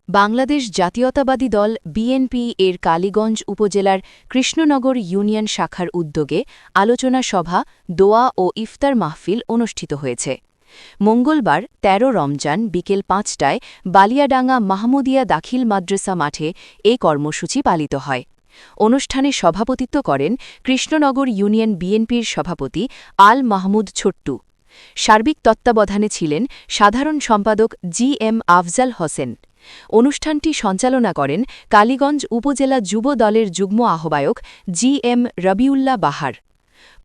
বাংলাদেশ জাতীয়তাবাদী দল বিএনপি এর কালীগঞ্জ উপজেলার কৃষ্ণনগর ইউনিয়ন শাখার উদ্যোগে আলোচনা সভা, দোয়া ও ইফতার মাহফিল অনুষ্ঠিত হয়েছে। মঙ্গলবার ১৩ রমজান বিকেল ৫টায় বালিয়াডাঙ্গা মাহমুদিয়া দাখিল মাদ্রাসা মাঠে এ কর্মসূচি পালিত হয়। অনুষ্ঠানে সভাপতিত্ব করেন কৃষ্ণনগর ইউনিয়ন বিএনপির সভাপতি আল মাহমুদ ছোট্টু। সার্বিক তত্ত্বাবধানে ছিলেন সাধারণ সম্পাদক জি.এম. আফজাল হোসেন। অনুষ্ঠানটি সঞ্চালনা করেন কালীগঞ্জ উপজেলা যুব দলের যুগ্ম আহ্বায়ক জি.এম. রবিউল্লাহ বাহার।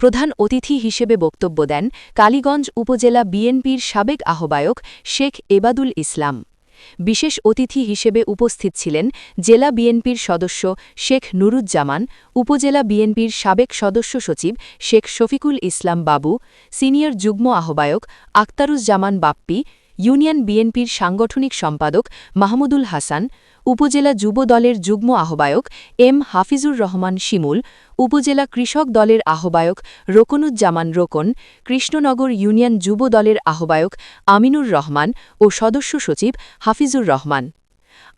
প্রধান অতিথি হিসেবে বক্তব্য দেন কালীগঞ্জ উপজেলা বিএনপির সাবেক আহ্বায়ক শেখ এবাদুল ইসলাম। বিশেষ অতিথি হিসেবে উপস্থিত ছিলেন জেলা বিএনপির সদস্য শেখ নুরুজ্জামান, উপজেলা বিএনপির সাবেক সদস্য সচিব শেখ শফিকুল ইসলাম বাবু, সিনিয়র যুগ্ম আহ্বায়ক আক্তারুজ্জামান বাপ্পি, ইউনিয়ন বিএনপির সাংগঠনিক সম্পাদক মাহমুদুল হাসান, উপজেলা যুব দলের যুগ্ম আহ্বায়ক এম হাফিজুর রহমান শিমুল, উপজেলা কৃষক দলের আহ্বায়ক রোকনুজ্জামান রোকন, কৃষ্ণনগর ইউনিয়ন যুব দলের আহ্বায়ক আমিনুর রহমান ও সদস্য সচিব হাফিজুর রহমান।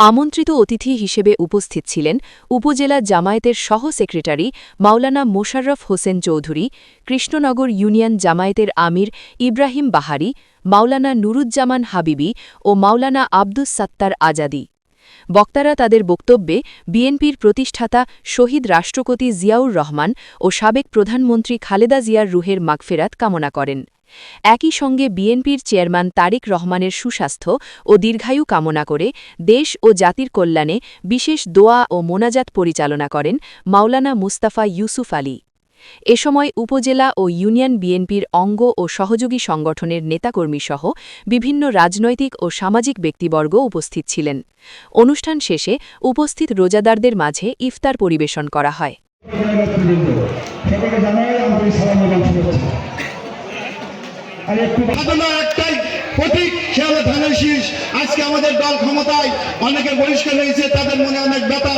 আমন্ত্রিত অতিথি হিসেবে উপস্থিত ছিলেন উপজেলা জামায়াতের সহ সেক্রেটারি মাওলানা মোশাররফ হোসেন চৌধুরী, কৃষ্ণনগর ইউনিয়ন জামায়াতের আমির ইব্রাহিম বাহারি, মাওলানা নুরুজ্জামান হাবিবি ও মাওলানা আব্দুস সাত্তার আজাদি। বক্তারা তাদের বক্তব্যে বিএনপির প্রতিষ্ঠাতা শহীদ রাষ্ট্রপতি জিয়াউর রহমান ও সাবেক প্রধানমন্ত্রী খালেদা জিয়ার রুহের মাগফেরাত কামনা করেন। একই সঙ্গে বিএনপির চেয়ারম্যান তারেক রহমানের সুস্বাস্থ্য ও দীর্ঘায়ু কামনা করে দেশ ও জাতির কল্যাণে বিশেষ দোয়া ও মোনাজাত পরিচালনা করেন মাওলানা মুস্তাফা ইউসুফ আলী। এ সময় উপজেলা ও ইউনিয়ন বিএনপির অঙ্গ ও সহযোগী সংগঠনের নেতাকর্মীসহ বিভিন্ন রাজনৈতিক ও সামাজিক ব্যক্তিবর্গ উপস্থিত ছিলেন। অনুষ্ঠান শেষে উপস্থিত রোজাদারদের মাঝে ইফতার পরিবেশন করা হয়। আজকে আমাদের দল ক্ষমতায়, অনেকে বহিষ্কার হয়েছে, তাদের মনে অনেক ব্যথা।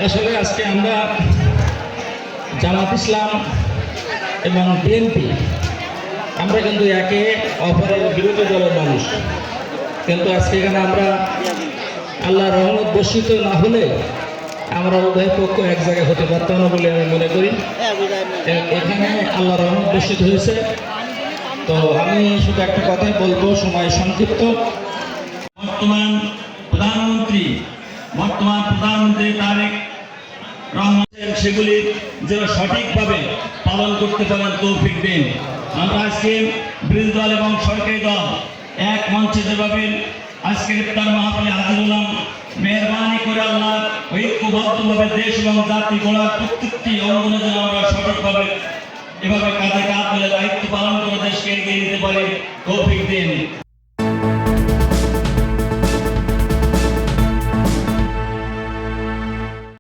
আসলে আজকে আমরা জামাত ইসলাম এবং বিএনপি আমরা কিন্তু একে অপরের বিরোধী দলের মানুষ, কিন্তু আজকে এখানে আমরা আল্লাহর রহমত বর্ষিত না হলে আমরা উভয় পক্ষ এক জায়গায় হতে পারতাম না বলে আমি মনে করি। এখানে আল্লাহর রহমত বর্ষিত হয়েছে। তো আমি শুধু একটা কথাই বলবো, সময় সংক্ষিপ্ত। বর্তমান প্রধানমন্ত্রী তারেক রহমান সেগুলি যেন সঠিকভাবে পালন করতে পারেন তৌফিক দিন। আমরা আজকে বিরোধী দল এবং সরকারি দল এক মঞ্চে যেভাবে আজকে ইফতার মাহফিলে হাজির হলাম, মেহরবানি করে আল্লাহ ঐক্যবদ্ধভাবে দেশ এবং জাতি গড়ার প্রত্যেকটি অঙ্গনে যেন আমরা সঠিকভাবে এভাবে কাঁধে কাঁধ মিলে দায়িত্ব পালন করে দেশকে এগিয়ে নিতে পারি তৌফিক দিন।